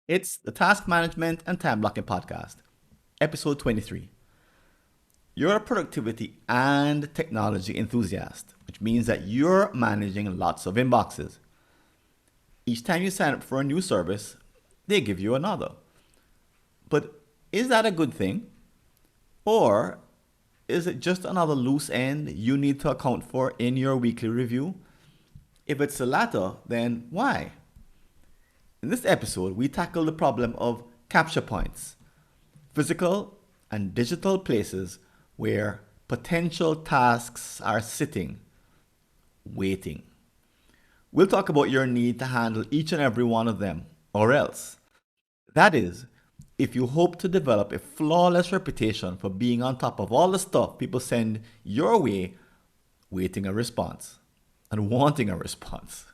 It's the Task Management and Time Blocking Podcast, episode 23. You're a productivity and technology enthusiast, which means that you're managing lots of inboxes. Each time you sign up for a new service, they give you another. But is that a good thing? Or is it just another loose end you need to account for in your weekly review? If it's the latter, then why? In this episode, we tackle the problem of capture points, physical and digital places where potential tasks are sitting, waiting. We'll talk about your need to handle each and every one of them, or else. That is, if you hope to develop a flawless reputation for being on top of all the stuff people send your way, waiting a response and wanting a response.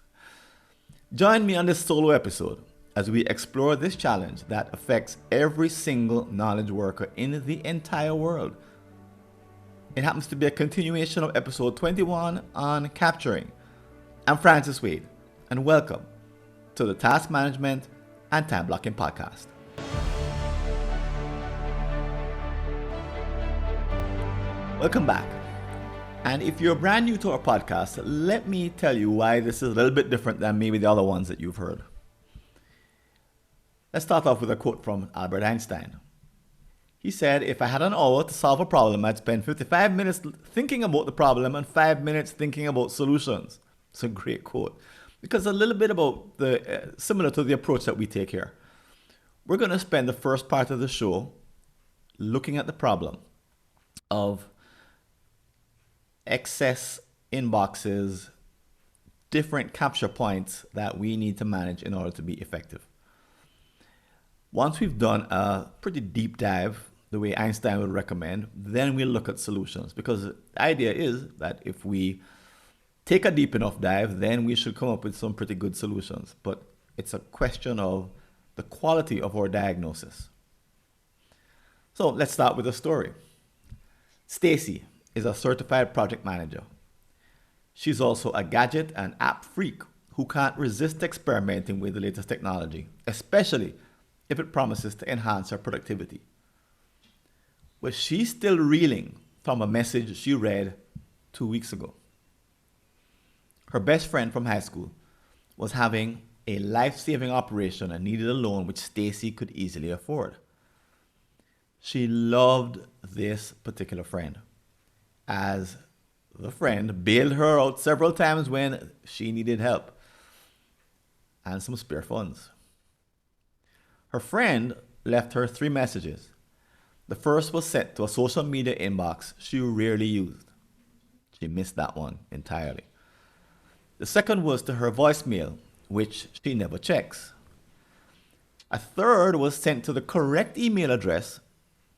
Join me on this solo episode as we explore this challenge that affects every single knowledge worker in the entire world. It happens to be a continuation of episode 21 on capturing. I'm Francis Wade, and welcome to the Task Management and Time Blocking Podcast. Welcome back. And if you're brand new to our podcast, let me tell you why this is a little bit different than maybe the other ones that you've heard. Let's start off with a quote from Albert Einstein. He said, "If I had an hour to solve a problem, I'd spend 55 minutes thinking about the problem and 5 minutes thinking about solutions." It's a great quote because a little bit about similar to the approach that we take here. We're going to spend the first part of the show looking at the problem of excess inboxes, different capture points that we need to manage in order to be effective. Once we've done a pretty deep dive, the way Einstein would recommend, then we'll look at solutions. Because the idea is that if we take a deep enough dive, then we should come up with some pretty good solutions. But it's a question of the quality of our diagnosis. So let's start with a story. Stacy is a certified project manager. She's also a gadget and app freak who can't resist experimenting with the latest technology, especially if it promises to enhance her productivity. But she's still reeling from a message she read 2 weeks ago. Her best friend from high school was having a life-saving operation and needed a loan which Stacy could easily afford. She loved this particular friend, as the friend bailed her out several times when she needed help and some spare funds. Her friend left her 3 messages. The first was sent to a social media inbox she rarely used. She missed that one entirely. The second was to her voicemail, which she never checks. A third was sent to the correct email address,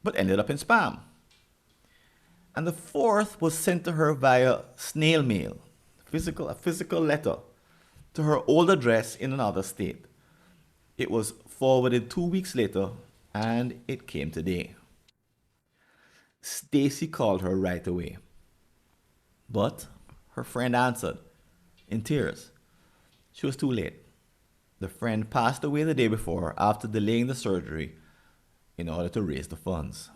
but ended up in spam. And the fourth was sent to her via snail mail, a physical letter, to her old address in another state. It was forwarded 2 weeks later, and it came today. Stacy called her right away. But her friend answered, in tears. She was too late. The friend passed away the day before after delaying the surgery in order to raise the funds.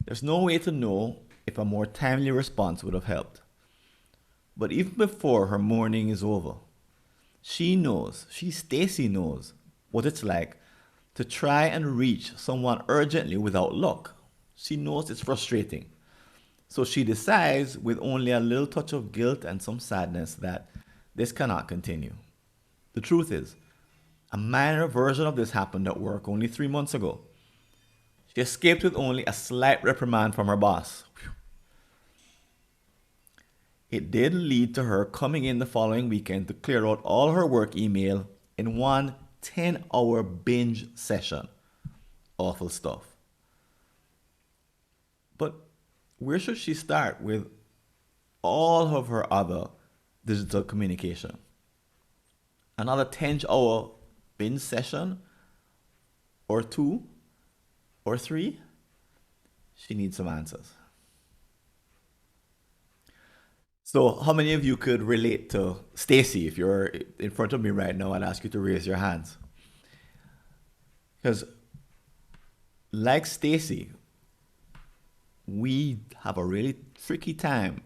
There's no way to know if a more timely response would have helped. But even before her mourning is over, Stacy knows what it's like to try and reach someone urgently without luck. She knows it's frustrating. So she decides, with only a little touch of guilt and some sadness, that this cannot continue. The truth is, a minor version of this happened at work only 3 months ago. She escaped with only a slight reprimand from her boss. It did lead to her coming in the following weekend to clear out all her work email in one 10-hour binge session. Awful stuff. But where should she start with all of her other digital communication? Another 10-hour binge session? Or 2? Or 3? She needs some answers. So how many of you could relate to Stacy? If you're in front of me right now, I'd ask you to raise your hands. Because like Stacy, we have a really tricky time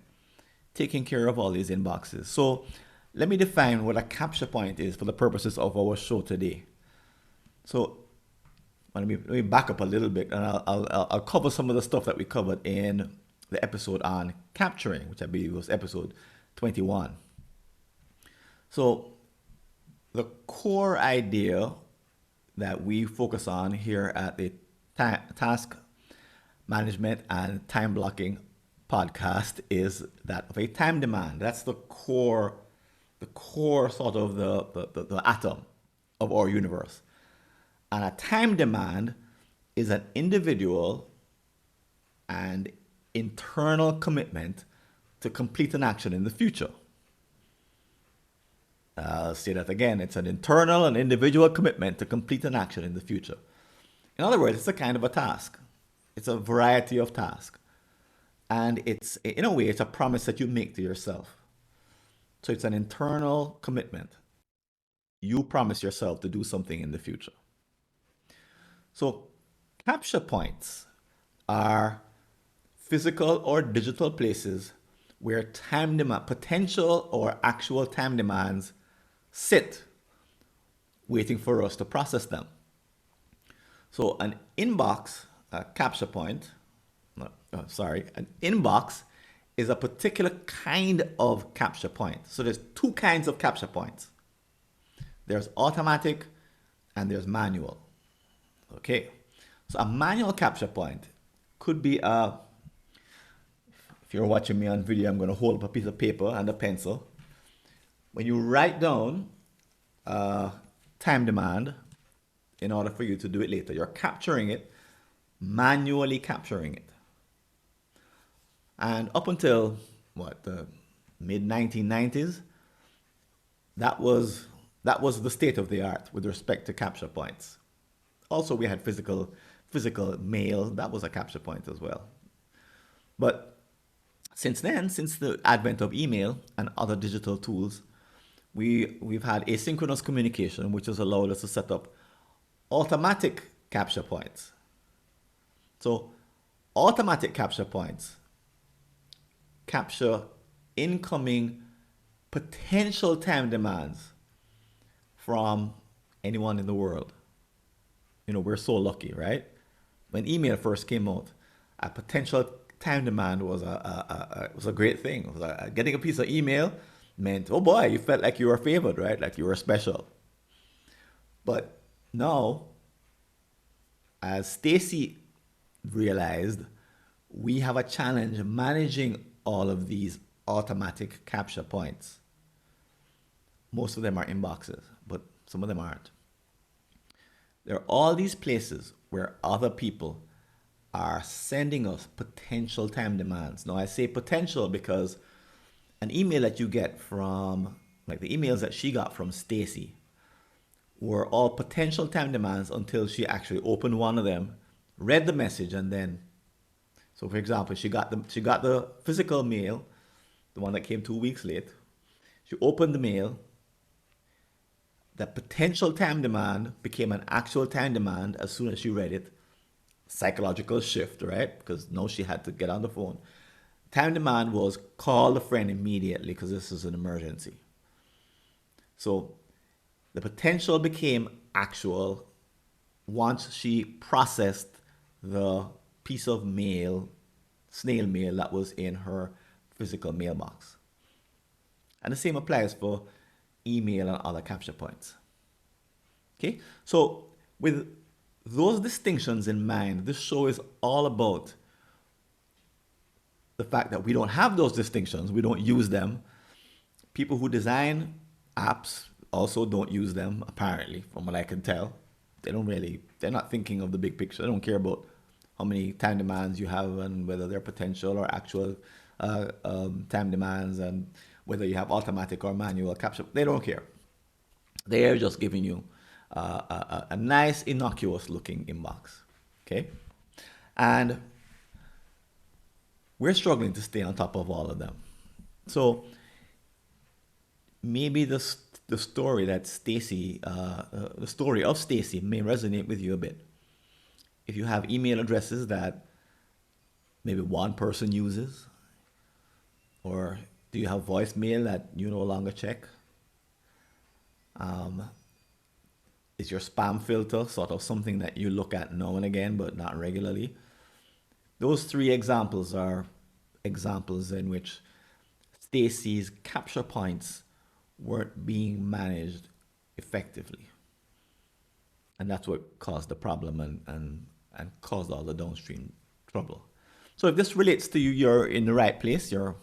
taking care of all these inboxes. So let me define what a capture point is for the purposes of our show today. So let me back up a little bit, and I'll cover some of the stuff that we covered in the episode on capturing, which I believe was episode 21. So the core idea that we focus on here at the task management and time blocking podcast is that of a time demand. That's the core sort of the atom of our universe. And a time demand is an individual and internal commitment to complete an action in the future. I'll say that again. It's an internal and individual commitment to complete an action in the future. In other words, it's a kind of a task. It's a variety of tasks. And it's, in a way, it's a promise that you make to yourself. So it's an internal commitment. You promise yourself to do something in the future. So capture points are physical or digital places where potential or actual time demands sit, waiting for us to process them. So an inbox, a capture point, an inbox is a particular kind of capture point. So there's two kinds of capture points. There's automatic and there's manual. Okay, so a manual capture point could be if you're watching me on video, I'm going to hold up a piece of paper and a pencil. When you write down time demand in order for you to do it later, you're capturing it, manually capturing it. And up until the mid 1990s, that was the state of the art with respect to capture points. Also, we had physical mail. That was a capture point as well. But since then, since the advent of email and other digital tools, we've had asynchronous communication, which has allowed us to set up automatic capture points. So automatic capture points capture incoming potential time demands from anyone in the world. We're so lucky, right? When email first came out, a potential time demand was a great thing. Getting a piece of email meant, oh boy, you felt like you were favored, right? Like you were special. But now, as Stacy realized, we have a challenge managing all of these automatic capture points. Most of them are inboxes, but some of them aren't. There are all these places where other people are sending us potential time demands. Now, I say potential because an email that you get from, like the emails that she got from Stacy, were all potential time demands until she actually opened one of them, read the message, and then, so for example, she got the physical mail, the one that came 2 weeks late. She opened the mail. The potential time demand became an actual time demand as soon as she read it. Psychological shift, right? Because now she had to get on the phone. Time demand was call a friend immediately because this is an emergency. So the potential became actual once she processed the piece of mail, snail mail that was in her physical mailbox. And the same applies for email and other capture points. Okay, so with those distinctions in mind, this show is all about the fact that we don't have those distinctions, we don't use them. People who design apps also don't use them, apparently, from what I can tell. They're not thinking of the big picture. They don't care about how many time demands you have and whether they're potential or actual time demands and whether you have automatic or manual capture. They don't care. They're just giving you a nice, innocuous looking inbox. Okay? And we're struggling to stay on top of all of them. So maybe the the story that the story of Stacy may resonate with you a bit. If you have email addresses that maybe one person uses, or do you have voicemail that you no longer check? Is your spam filter sort of something that you look at now and again, but not regularly? Those three examples are examples in which Stacy's capture points weren't being managed effectively. And that's what caused the problem and caused all the downstream trouble. So if this relates to you, you're in the right place, you're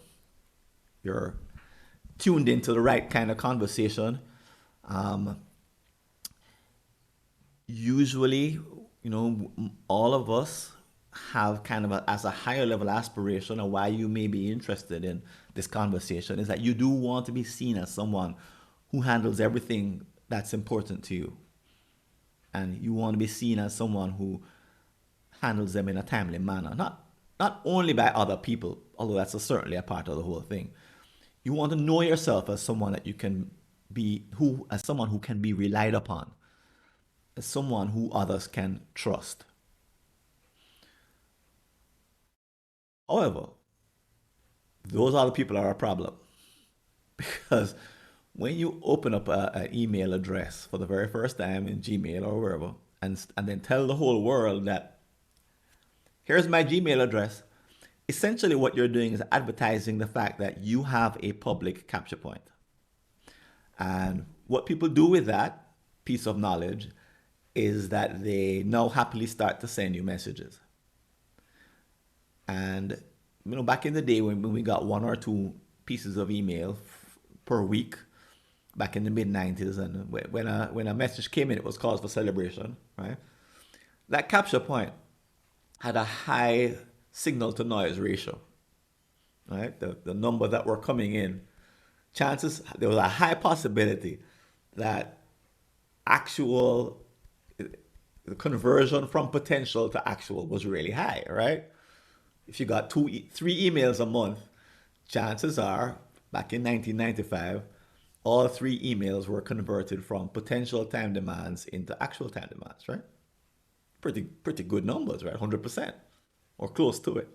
tuned into the right kind of conversation. Um, Usually, all of us have kind of as a higher level aspiration, or why you may be interested in this conversation, is that you do want to be seen as someone who handles everything that's important to you. And you want to be seen as someone who handles them in a timely manner, not only by other people, although that's certainly a part of the whole thing. You want to know yourself as someone that you can be who as someone who can be relied upon, as someone who others can trust. However, those other people are a problem because when you open up an email address for the very first time in Gmail or wherever, and then tell the whole world that here's my Gmail address, essentially what you're doing is advertising the fact that you have a public capture point. And what people do with that piece of knowledge is that they now happily start to send you messages. And back in the day when we got one or two pieces of email per week, back in the mid 90s, and when a message came in, it was cause for celebration, right? That capture point had a high signal to noise ratio, right? The number that were coming in, there was a high possibility that actual the conversion from potential to actual was really high, right? If you got three emails a month, chances are back in 1995, all three emails were converted from potential time demands into actual time demands, right? Pretty good numbers, right? 100% or close to it.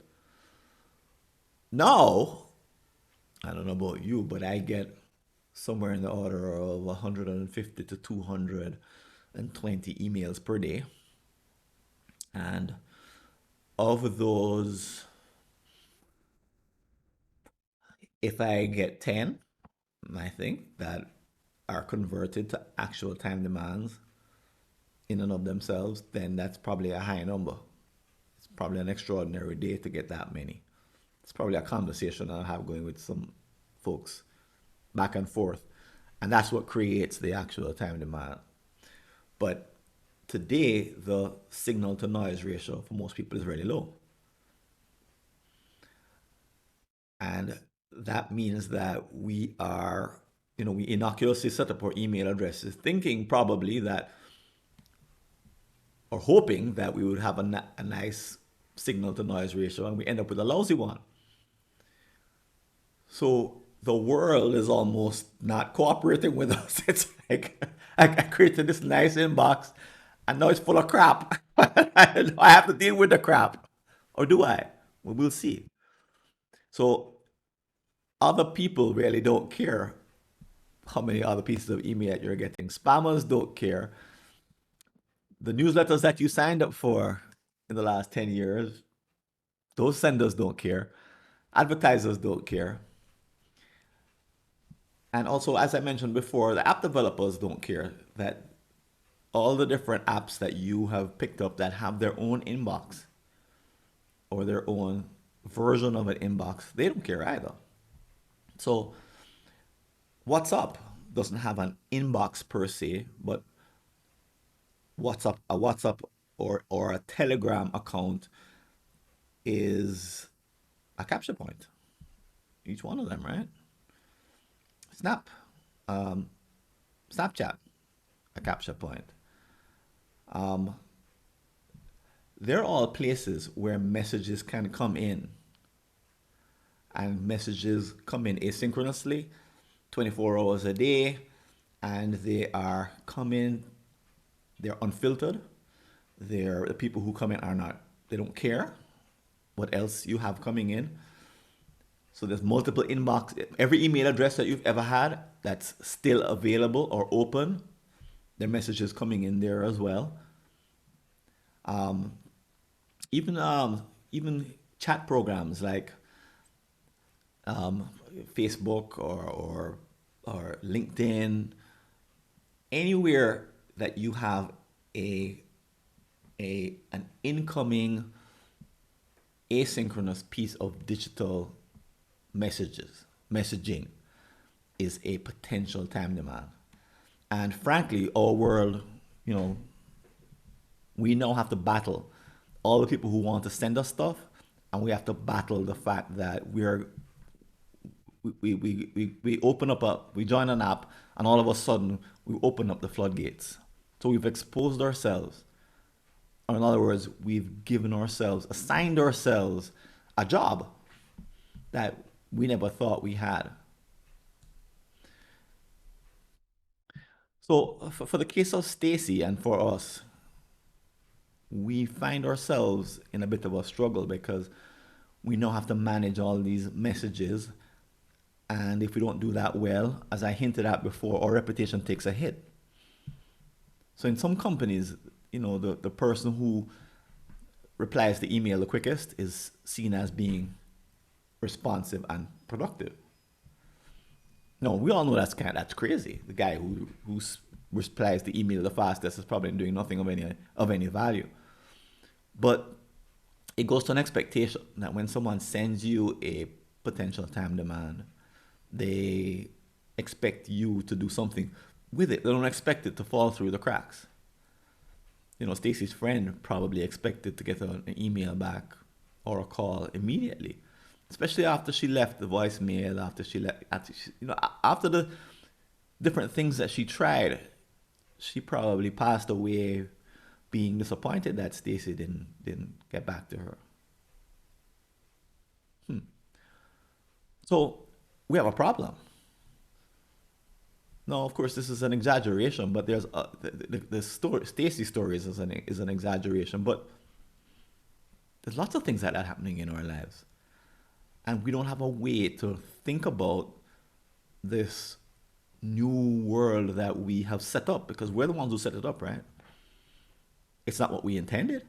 Now, I don't know about you, but I get somewhere in the order of 150 to 220 emails per day. And of those, if I get 10, I think, that are converted to actual time demands in and of themselves, then that's probably a high number. It's probably an extraordinary day to get that many. It's probably a conversation I'll have going with some folks back and forth. And that's what creates the actual time demand. But today, the signal to noise ratio for most people is really low. And that means that we innocuously set up our email addresses thinking probably that, or hoping that we would have a nice signal to noise ratio, and we end up with a lousy one. So the world is almost not cooperating with us. It's like I created this nice inbox and now it's full of crap. I have to deal with the crap. Or do I? Well, we'll see. So other people really don't care how many other pieces of email you're getting. Spammers don't care. The newsletters that you signed up for in the last 10 years, those senders don't care. Advertisers don't care. And also, as I mentioned before, the app developers don't care that all the different apps that you have picked up that have their own inbox or their own version of an inbox, they don't care either. So, WhatsApp doesn't have an inbox per se, but a WhatsApp or a Telegram account is a capture point. Each one of them, right? Snap, um, Snapchat, a capture point. Um, they're all places where messages can come in, and messages come in asynchronously, 24 hours a day, and they are coming, they're unfiltered. They're the people who come in are not, they don't care what else you have coming in. So there's multiple inbox, every email address that you've ever had that's still available or open, their messages coming in there as well. Even even chat programs like Facebook or LinkedIn, anywhere that you have a an incoming asynchronous piece of digital messaging is a potential time demand. And frankly, our world, you know, we now have to battle all the people who want to send us stuff, and we have to battle the fact that we open up we join an app, and all of a sudden we open up the floodgates. So we've exposed ourselves, or in other words, we've given ourselves, assigned ourselves a job that we never thought we had. So for the case of Stacy and for us, we find ourselves in a bit of a struggle because we now have to manage all these messages. And if we don't do that well, as I hinted at before, our reputation takes a hit. So in some companies, the person who replies to email the quickest is seen as being responsive and productive. No, we all know that's crazy. The guy who replies to email the fastest is probably doing nothing of any value. But it goes to an expectation that when someone sends you a potential time demand, they expect you to do something with it. They don't expect it to fall through the cracks. Stacy's friend probably expected to get an email back or a call immediately, especially after she left the voicemail, after the different things that she tried. She probably passed away being disappointed that Stacy didn't get back to her. So we have a problem. No, of course, this is an exaggeration, but there's the story. Stacy stories is an exaggeration, but there's lots of things like that happening in our lives, and we don't have a way to think about this new world that we have set up because we're the ones who set it up, right? It's not what we intended,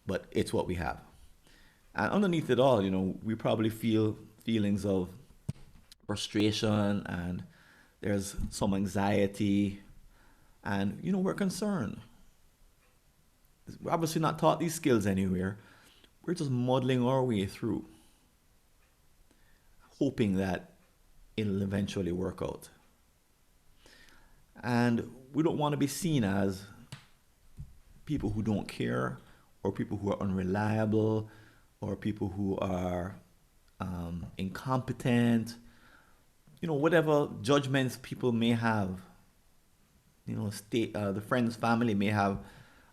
but it's what we have. And underneath it all, we probably feel feelings of frustration, and there's some anxiety, and we're concerned. We're obviously not taught these skills anywhere. We're just muddling our way through, hoping that it'll eventually work out. And we don't want to be seen as people who don't care, or people who are unreliable, or people who are incompetent. Whatever judgments people may have. The friend's family may have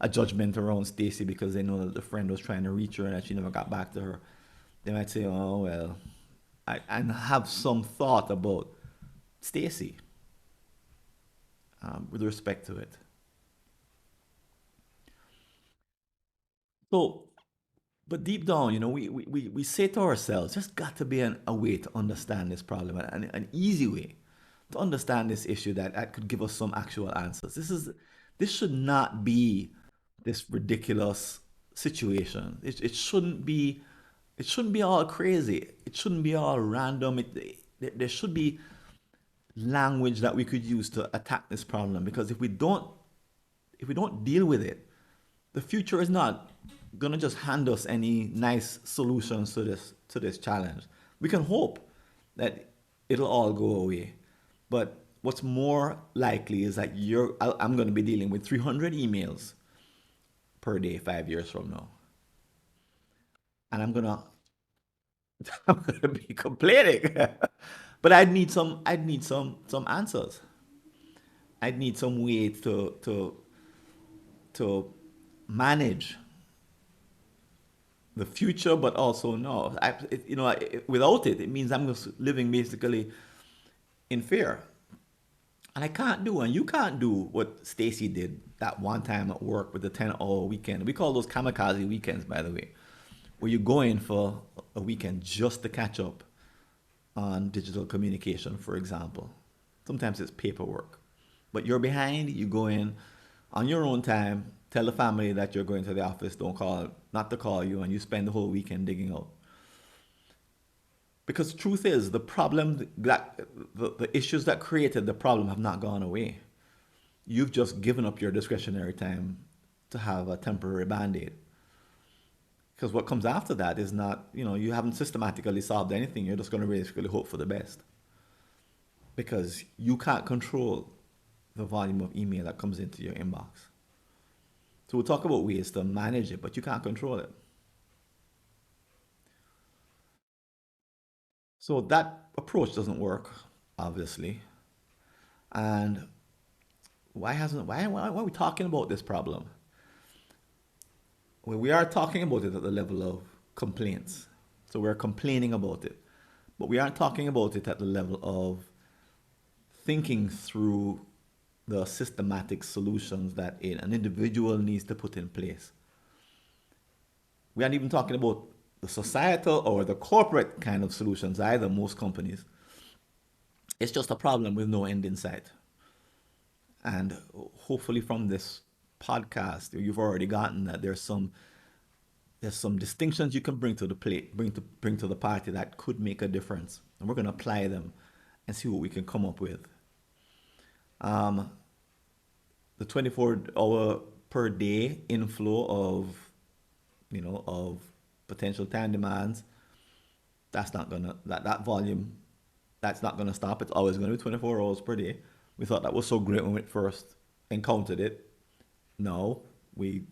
a judgment around Stacy because they know that the friend was trying to reach her and that she never got back to her. They might say, "Oh well," and have some thought about Stacy with respect to it. So, but deep down, we say to ourselves, there's got to be a way to understand this problem, an easy way to understand this issue that could give us some actual answers. This should not be this ridiculous situation. It shouldn't be all crazy. It shouldn't be all random. There should be language that we could use to attack this problem because if we don't deal with it, the future is not gonna just hand us any nice solutions to this challenge. We can hope that it'll all go away, but what's more likely is that I'm gonna be dealing with 300 emails per day 5 years from now, and I'm gonna be complaining. But I'd need some answers. I'd need some way to manage the future, but also no. Without it, it means I'm just living basically in fear. And I can't do, and you can't do what Stacy did that one time at work with the 10-hour weekend. We call those kamikaze weekends, by the way, where you go in for a weekend just to catch up on digital communication, for example. Sometimes it's paperwork. But you're behind, you go in on your own time, tell the family that you're going to the office, don't call, not to call you, and you spend the whole weekend digging out. Because the truth is, the problem that the issues that created the problem have not gone away. You've just given up your discretionary time to have a temporary band-aid. Because what comes after that is not, you haven't systematically solved anything. You're just going to basically hope for the best. Because you can't control the volume of email that comes into your inbox. So we'll talk about ways to manage it, but you can't control it. So that approach doesn't work, obviously. And why are we talking about this problem? Well, we are talking about it at the level of complaints. So we're complaining about it. But we aren't talking about it at the level of thinking through the systematic solutions that an individual needs to put in place. We aren't even talking about the societal or the corporate kind of solutions either, most companies. It's just a problem with no end in sight. And hopefully from this podcast, you've already gotten that there's some distinctions you can bring to the plate, bring to the party that could make a difference. And we're going to apply them and see what we can come up with. Um, the 24-hour per day inflow of potential time demands, that volume, that's not gonna stop. It's always gonna be 24 hours per day. We thought that was so great when we first encountered it. No, we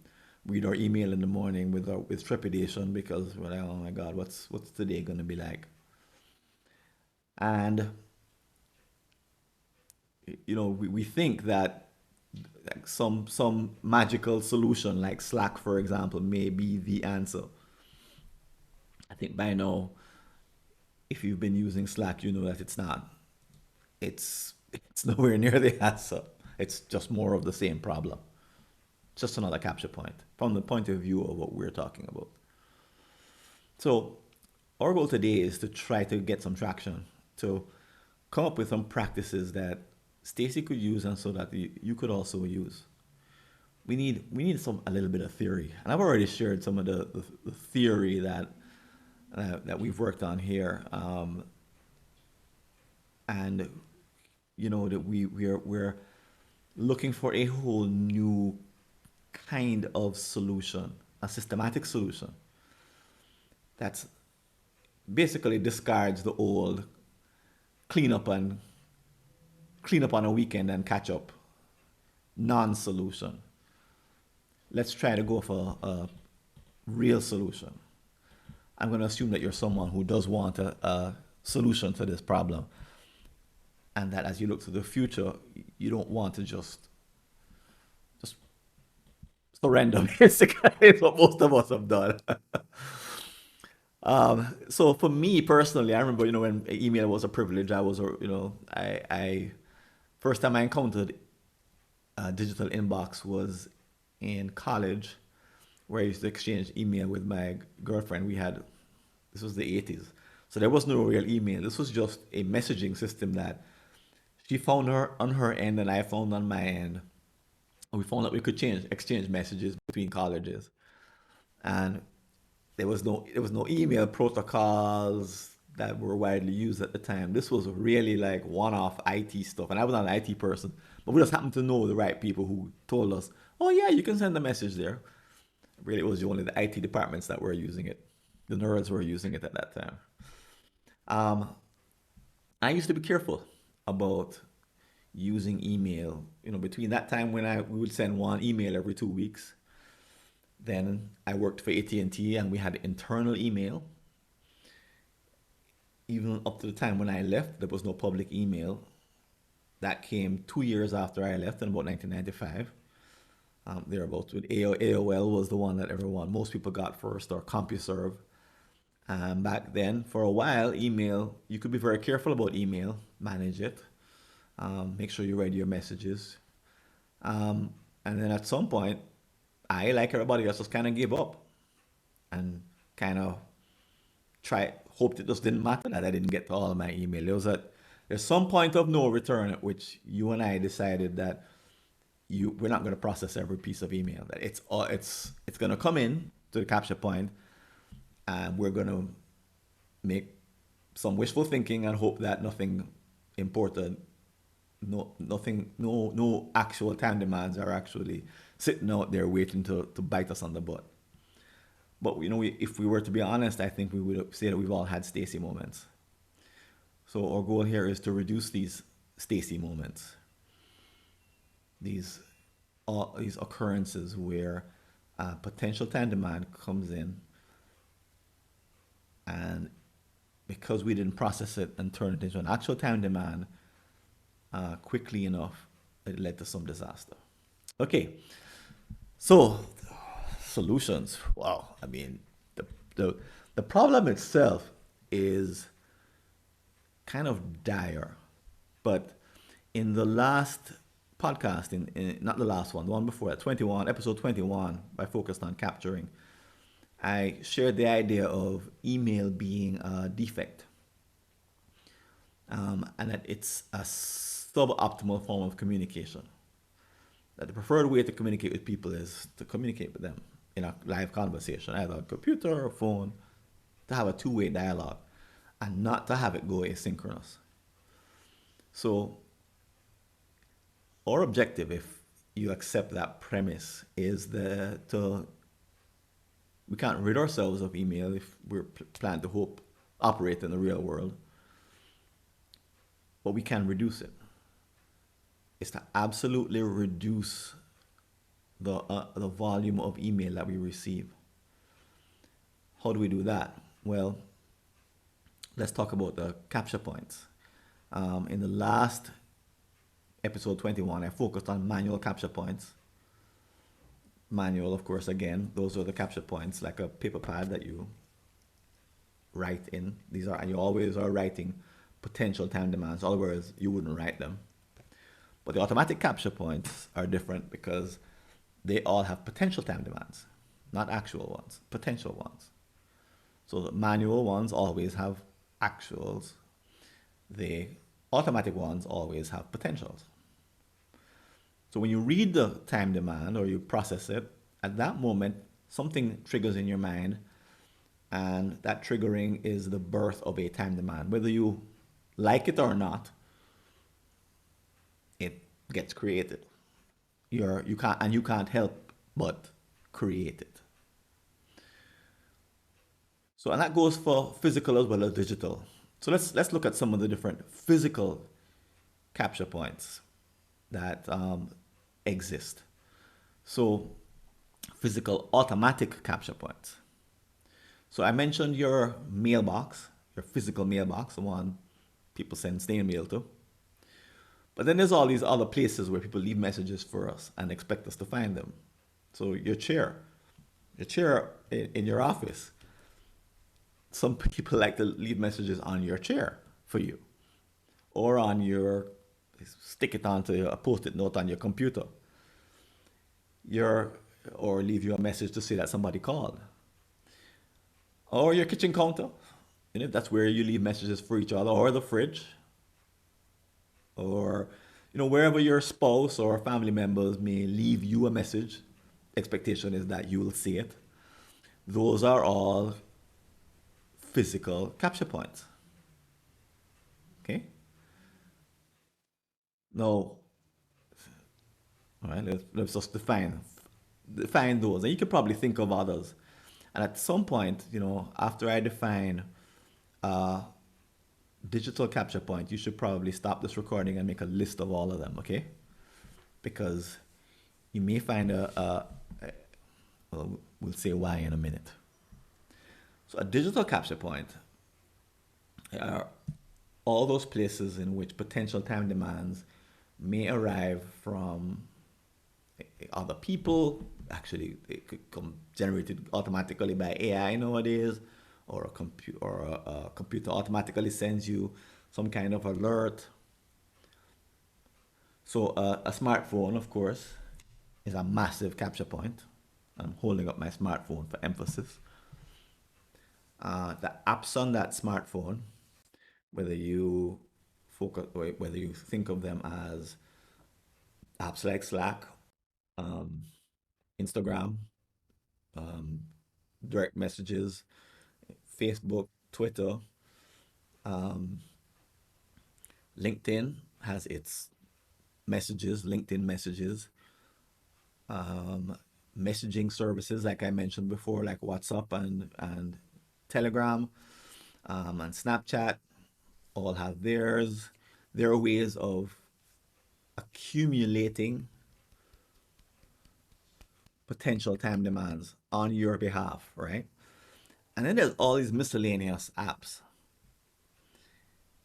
read our email in the morning with trepidation because we're like, oh my God, what's today gonna be like? And we think that like some magical solution like Slack, for example, may be the answer. I think by now, if you've been using Slack, you know that it's not. It's nowhere near the answer. It's just more of the same problem. Just another capture point from the point of view of what we're talking about. So our goal today is to try to get some traction, to come up with some practices that Stacy could use and so that you could also use. We need some a little bit of theory, and I've already shared some of the theory that we've worked on here, and that we're looking for a whole new kind of solution, a systematic solution that's basically discards the old clean up and clean up on a weekend and catch up non-solution. Let's try to go for a real solution. I'm going to assume that you're someone who does want a solution to this problem, and that as you look to the future, you don't want to just surrender. Basically, it's what most of us have done. So for me personally, I remember when email was a privilege. I was I first time I encountered a digital inbox was in college, where I used to exchange email with my girlfriend. This was the 80s. So there was no real email. This was just a messaging system that she found her on her end and I found on my end. And we found that we could exchange messages between colleges. And there was no email protocols that were widely used at the time. This was really like one-off IT stuff. And I was not an IT person, but we just happened to know the right people who told us, oh yeah, you can send a message there. Really, it was only the IT departments that were using it. The nerds were using it at that time. Um, I used to be careful about using email. Between that time when we would send one email every 2 weeks, then I worked for AT&T and T and we had internal email. Even up to the time when I left, there was no public email. That came 2 years after I left in about 1995. Thereabouts. With AOL was the one that most people got first, or CompuServe. Back then, for a while, email, you could be very careful about email, manage it. Make sure you read your messages. Um, and then at some point, I, like everybody else, just kind of gave up and kind of hoped it just didn't matter that I didn't get to all of my email. There's some point of no return at which you and I decided that we're not going to process every piece of email. That it's going to come in to the capture point, and we're going to make some wishful thinking and hope that nothing important, no actual time demands are actually sitting out there waiting to bite us on the butt. But if we were to be honest, I think we would say that we've all had Stacy moments. So our goal here is to reduce these Stacy moments, these all these occurrences where potential time demand comes in, and because we didn't process it and turn it into an actual time demand quickly enough, it led to some disaster. Okay, so solutions. Wow, I mean, the the problem itself is kind of dire, but in the last podcast, in not the last one, the one before that, 21, episode 21, I focused on capturing. I shared the idea of email being a defect, and that it's a suboptimal form of communication. That the preferred way to communicate with people is to communicate with them in a live conversation, either on computer or phone, to have a two-way dialogue, and not to have it go asynchronous. So our objective, if you accept that premise, is to we can't rid ourselves of email if we're planning to hope operate in the real world, but we can reduce it. Is to absolutely reduce the volume of email that we receive. How do we do that? Well, let's talk about the capture points. In the last episode 21, I focused on manual capture points. Manual, of course, again, those are the capture points, like a paper pad that you write in. These are, and you always are writing potential time demands, otherwise you wouldn't write them. But the automatic capture points are different because they all have potential time demands, not actual ones, potential ones. So the manual ones always have actuals. The automatic ones always have potentials. So when you read the time demand or you process it, at that moment, something triggers in your mind, and that triggering is the birth of a time demand. Whether you like it or not, it gets created. You can't help but create it. So and that goes for physical as well as digital. So let's look at some of the different physical capture points that exist. So physical automatic capture points. So I mentioned your mailbox, your physical mailbox, the one people send snail mail to. But then there's all these other places where people leave messages for us and expect us to find them. So your chair in your office. Some people like to leave messages on your chair for you, or on your stick it onto a post-it note on your computer. Your or leave you a message to say that somebody called, or your kitchen counter. That's where you leave messages for each other, or the fridge, or wherever your spouse or family members may leave you a message. Expectation is that you will see it. Those are all physical capture points. Okay. Now, all right, let's just define those, and you could probably think of others. And at some point, after I define a digital capture point, you should probably stop this recording and make a list of all of them. Okay, because you may find well, we'll say why in a minute. So a digital capture point are all those places in which potential time demands may arrive from other people. Actually, it could come generated automatically by AI nowadays, or a computer automatically sends you some kind of alert. So a smartphone, of course, is a massive capture point. I'm holding up my smartphone for emphasis. The apps on that smartphone, whether you focus, whether you think of them as apps like Slack, um, Instagram, um, direct messages, Facebook, Twitter, um, LinkedIn has its messages, LinkedIn messages, um, messaging services like I mentioned before, like WhatsApp and Telegram, and Snapchat, all have theirs. There are ways of accumulating potential time demands on your behalf, right? And then there's all these miscellaneous apps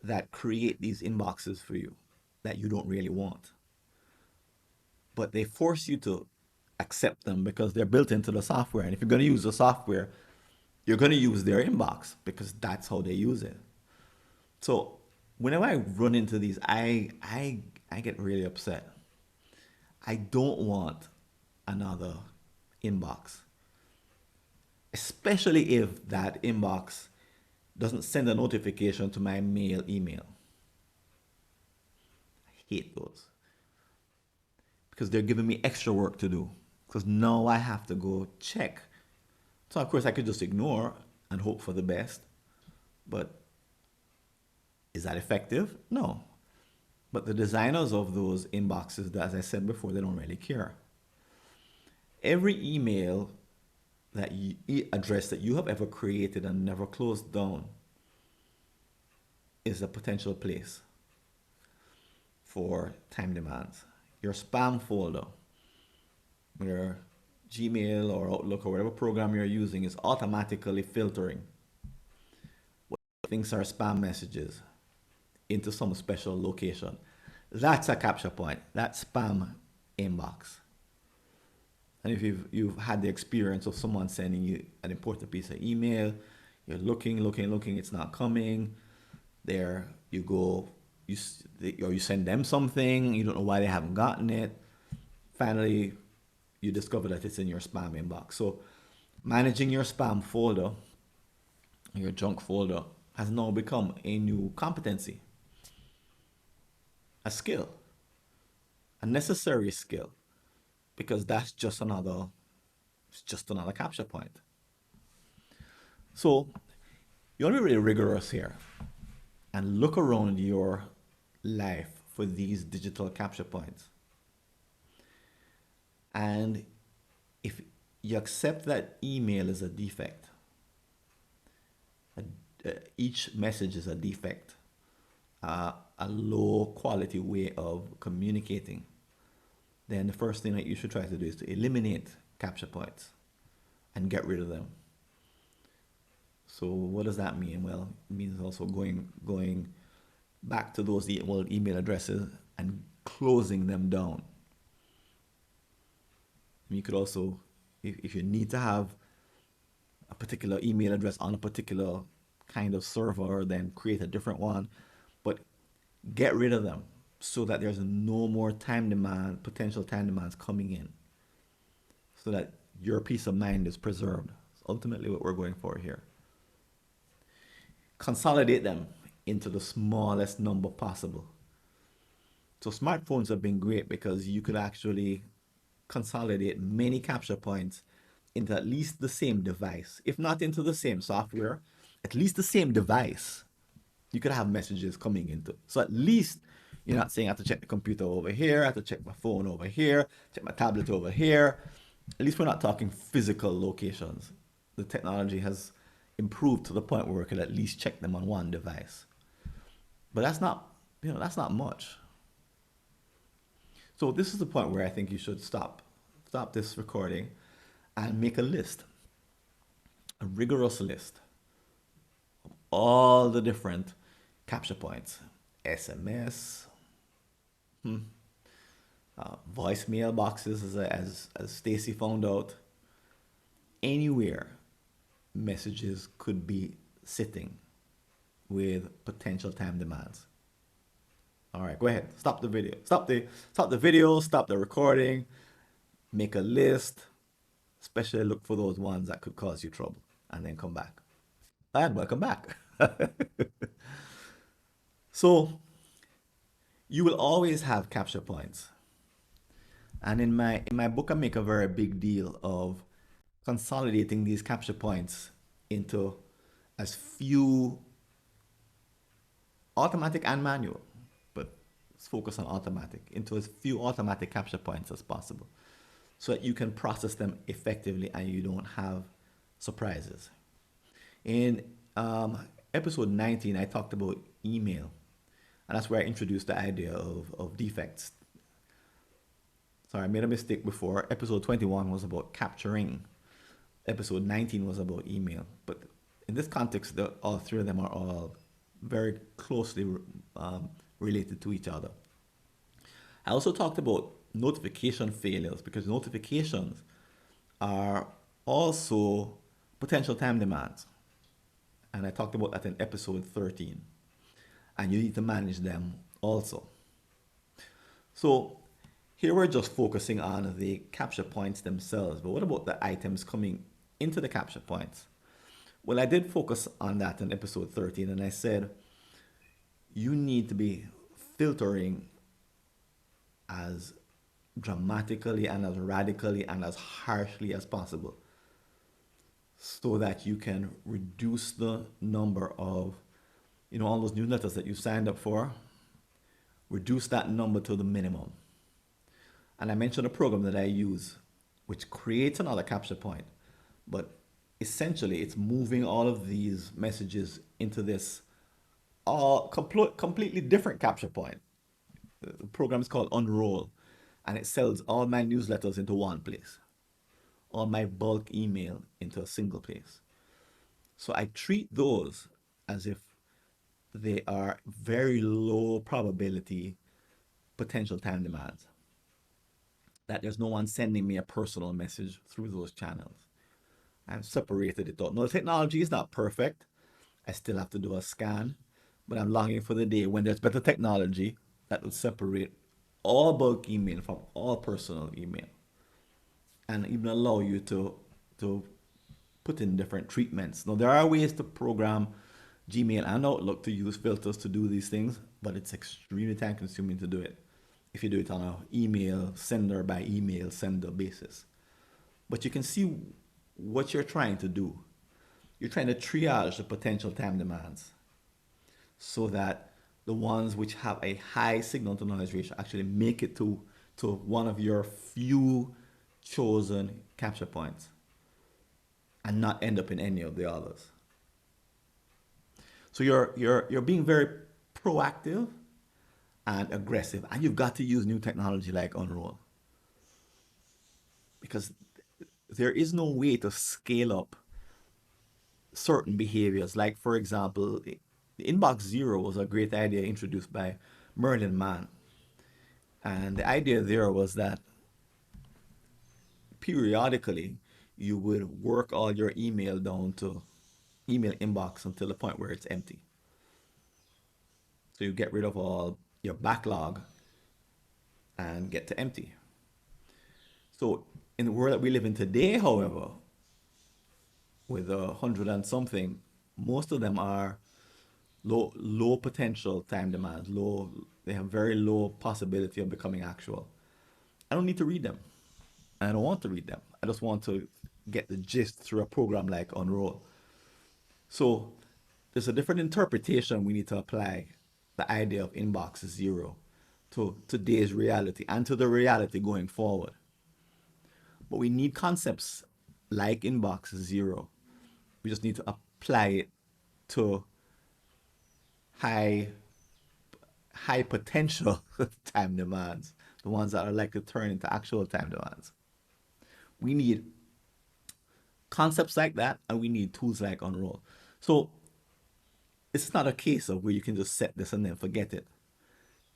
that create these inboxes for you that you don't really want. But they force you to accept them because they're built into the software. And if you're going to use the software, you're going to use their inbox because that's how they use it. So whenever I run into these, I get really upset. I don't want another inbox, especially if that inbox doesn't send a notification to my mail email. I hate those because they're giving me extra work to do. Because now I have to go check. So of course I could just ignore and hope for the best. But is that effective? No. But the designers of those inboxes, as I said before, they don't really care. Every email that address that you have ever created and never closed down is a potential place for time demands. Your spam folder, your Gmail or Outlook or whatever program you're using is automatically filtering what things are spam messages into some special location. That's a capture point. That spam inbox. And if you've had the experience of someone sending you an important piece of email, you're looking, it's not coming. There you go, or you send them something, you don't know why they haven't gotten it. Finally, you discover that it's in your spam inbox. So managing your spam folder, your junk folder, has now become a new competency, a skill, a necessary skill, because that's just another capture point. So you want to be really rigorous here and look around your life for these digital capture points. And if you accept that email is a defect, each message is a defect, a low quality way of communicating, then the first thing that you should try to do is to eliminate capture points and get rid of them. So what does that mean? Well, it means also going back to those old email addresses and closing them down. You could also, if you need to have a particular email address on a particular kind of server, then create a different one, but get rid of them so that there's no more potential time demands coming in, so that your peace of mind is preserved. It's ultimately what we're going for here. Consolidate them into the smallest number possible. So smartphones have been great because you could actually consolidate many capture points into at least the same device. If not into the same software, at least the same device. You could have messages coming into. So at least you're not saying I have to check the computer over here, I have to check my phone over here, check my tablet over here. At least we're not talking physical locations. The technology has improved to the point where we could at least check them on one device. But that's not much. So this is the point where I think you should stop this recording and make a list, a rigorous list, all the different capture points, SMS, voicemail boxes, as Stacy found out. Anywhere messages could be sitting with potential time demands. All right, go ahead. Stop the video. Stop the video. Stop the recording. Make a list. Especially look for those ones that could cause you trouble, and then come back. And welcome back. So you will always have capture points. And in my book, I make a very big deal of consolidating these capture points into as few automatic and manual, but let's focus on automatic, into as few automatic capture points as possible so that you can process them effectively and you don't have surprises. In episode 19, I talked about email, and that's where I introduced the idea of defects. Sorry, I made a mistake before. Episode 21 was about capturing. Episode 19 was about email. But in this context, all three of them are all very closely related to each other. I also talked about notification failures because notifications are also potential time demands. And I talked about that in episode 13. And you need to manage them also. So here we're just focusing on the capture points themselves, but what about the items coming into the capture points? Well, I did focus on that in episode 13, and I said you need to be filtering as dramatically and as radically and as harshly as possible so that you can reduce the number of, all those newsletters that you signed up for, reduce that number to the minimum. And I mentioned a program that I use which creates another capture point, but essentially it's moving all of these messages into this completely different capture point. The program is called Unroll, and it sells all my newsletters into one place, all my bulk email into a single place. So I treat those as if they are very low probability potential time demands, that there's no one sending me a personal message through those channels. I've separated it out. No, the technology is not perfect. I still have to do a scan, but I'm longing for the day when there's better technology that will separate all bulk email from all personal email and even allow you to put in different treatments. Now, there are ways to program Gmail and Outlook to use filters to do these things, but it's extremely time consuming to do it if you do it on a email sender by email sender basis. But you can see what you're trying to do. You're trying to triage the potential time demands so that the ones which have a high signal to noise ratio actually make it to one of your few chosen capture points and not end up in any of the others. So you're being very proactive and aggressive, and you've got to use new technology like Unroll because there is no way to scale up certain behaviors. Like, for example, the inbox zero was a great idea introduced by Merlin Mann. And the idea there was that periodically you would work all your email down to email inbox until the point where it's empty. So you get rid of all your backlog and get to empty. So in the world that we live in today, however, with 100 and something, most of them are low potential time demands. They have very low possibility of becoming actual. I don't need to read them. I don't want to read them. I just want to get the gist through a program like Unroll. So there's a different interpretation we need to apply the idea of inbox zero to today's reality and to the reality going forward. But we need concepts like inbox zero. We just need to apply it to high high potential time demands, the ones that are likely to turn into actual time demands. We need concepts like that, and we need tools like Unroll. So it's not a case of where you can just set this and then forget it.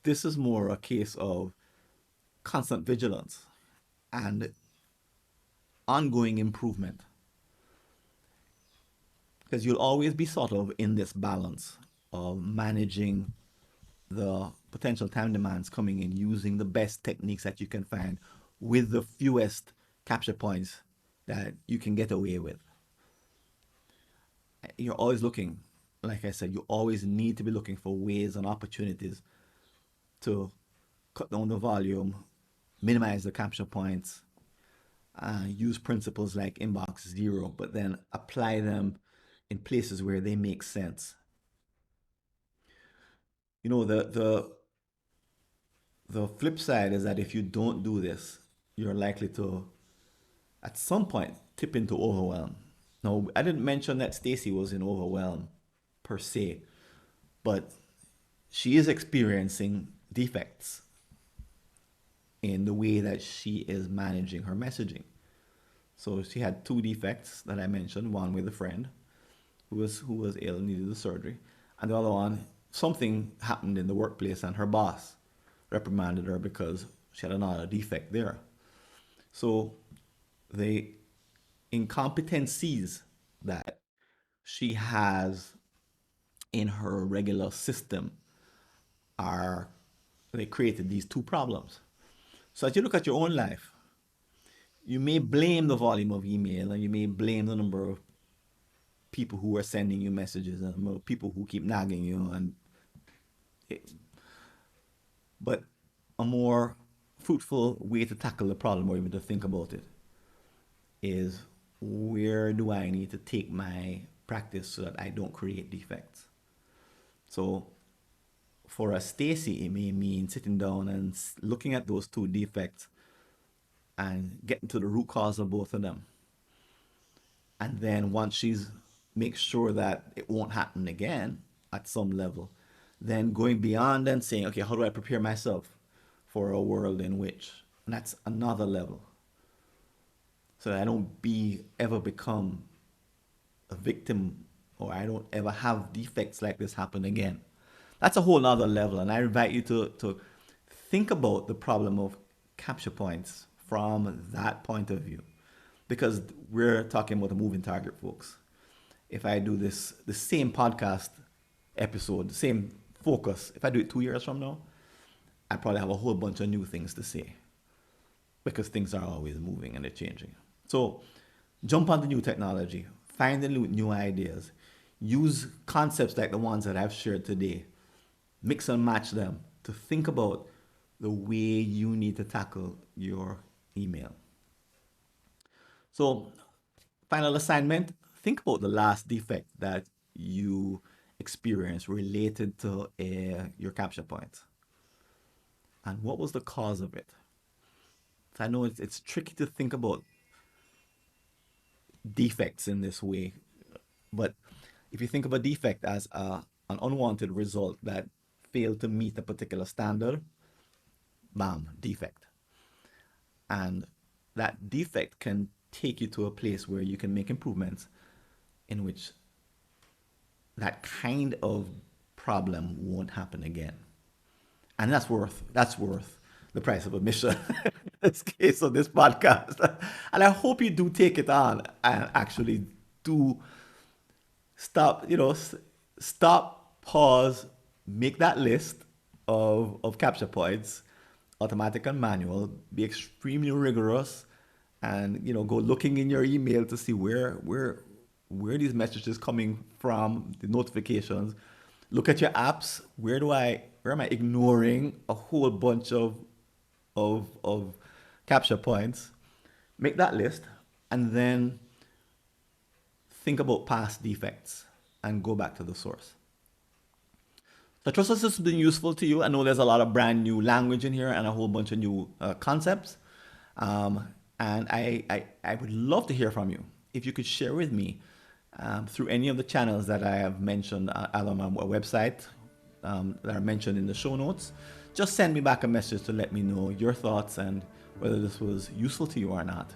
This is more a case of constant vigilance and ongoing improvement. Because you'll always be sort of in this balance of managing the potential time demands coming in using the best techniques that you can find with the fewest capture points that you can get away with. You're always looking, like I said, you always need to be looking for ways and opportunities to cut down the volume, minimize the capture points, use principles like inbox zero, but then apply them in places where they make sense. You know, the flip side is that if you don't do this, you're likely to, at some point, tip into overwhelm. Now, I didn't mention that Stacy was in overwhelm per se, but she is experiencing defects in the way that she is managing her messaging. So she had two defects that I mentioned. One with a friend who was ill and needed the surgery, and the other one, something happened in the workplace and her boss reprimanded her because she had another defect there. So the incompetencies that she has in her regular system are they created these two problems. So as you look at your own life, you may blame the volume of email and you may blame the number of people who are sending you messages and people who keep nagging you and but a more fruitful way to tackle the problem or even to think about it is where do I need to take my practice so that I don't create defects. So for a Stacy, it may mean sitting down and looking at those two defects and getting to the root cause of both of them. And then once she's makes sure that it won't happen again at some level, then going beyond and saying, okay, how do I prepare myself for a world in which, and that's another level, so that I don't ever become a victim or I don't ever have defects like this happen again. That's a whole other level. And I invite you to think about the problem of capture points from that point of view, because we're talking about a moving target, folks. If I do the same podcast episode, the same focus, if I do it 2 years from now, I probably have a whole bunch of new things to say because things are always moving and they're changing. So jump on the new technology, find the new ideas, use concepts like the ones that I've shared today, mix and match them to think about the way you need to tackle your email. So final assignment, think about the last defect that you experienced related to your capture point. And what was the cause of it? So I know it's tricky to think about defects in this way, but if you think of a defect as an unwanted result that failed to meet a particular standard, bam, defect. And that defect can take you to a place where you can make improvements in which that kind of problem won't happen again. And that's worth the price of admission in this case of this podcast. And I hope you do take it on and actually do stop, stop, pause, make that list of capture points, automatic and manual, be extremely rigorous, and go looking in your email to see where these messages coming from, the notifications. Look at your apps. Where am I ignoring a whole bunch of capture points? Make that list and then think about past defects and go back to the source. So I trust this has been useful to you. I know there's a lot of brand new language in here and a whole bunch of new concepts. And I would love to hear from you. If you could share with me through any of the channels that I have mentioned either on my website that are mentioned in the show notes, just send me back a message to let me know your thoughts and whether this was useful to you or not.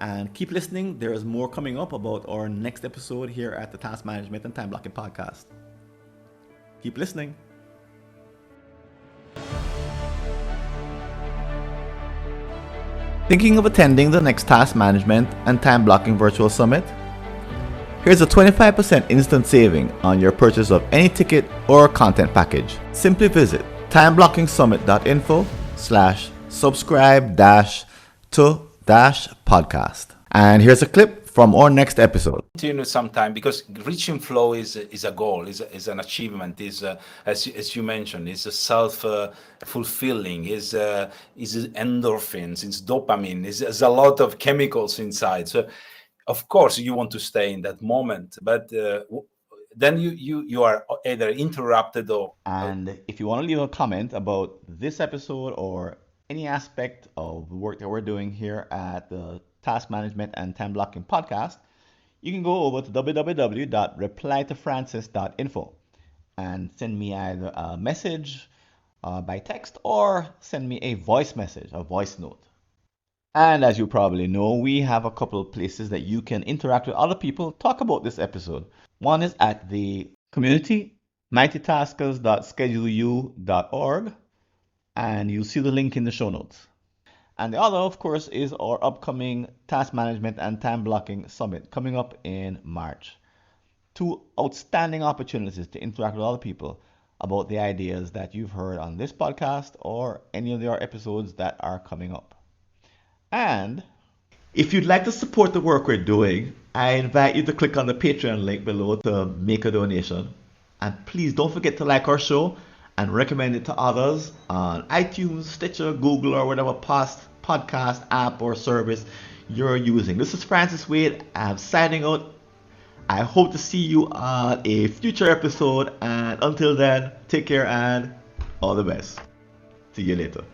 And keep listening. There is more coming up about our next episode here at the Task Management and Time Blocking Podcast. Keep listening. Thinking of attending the next Task Management and Time Blocking Virtual Summit? Here's a 25% instant saving on your purchase of any ticket or content package. Simply visit timeblockingsummit.info/subscribe-to-podcast. And here's a clip from our next episode. Continue sometime, because reaching flow is a goal, is an achievement, is as you mentioned, is a self fulfilling, is endorphins, it's dopamine, is a lot of chemicals inside. So of course you want to stay in that moment, but then you are either interrupted or. And if you want to leave a comment about this episode or any aspect of the work that we're doing here at the Task Management and Time Blocking Podcast, you can go over to www.replytofrancis.info and send me either a message by text or send me a voice message, a voice note. And as you probably know, we have a couple of places that you can interact with other people, talk about this episode. One is at the community, mightytaskers.scheduleu.org, and you'll see the link in the show notes. And the other, of course, is our upcoming Task Management and Time Blocking Summit coming up in March. Two outstanding opportunities to interact with other people about the ideas that you've heard on this podcast or any of our episodes that are coming up. And if you'd like to support the work we're doing, I invite you to click on the Patreon link below to make a donation. And please don't forget to like our show and recommend it to others on iTunes, Stitcher, Google, or whatever podcast app or service you're using. This is Francis Wade. I'm signing out. I hope to see you on a future episode. And until then, take care and all the best. See you later.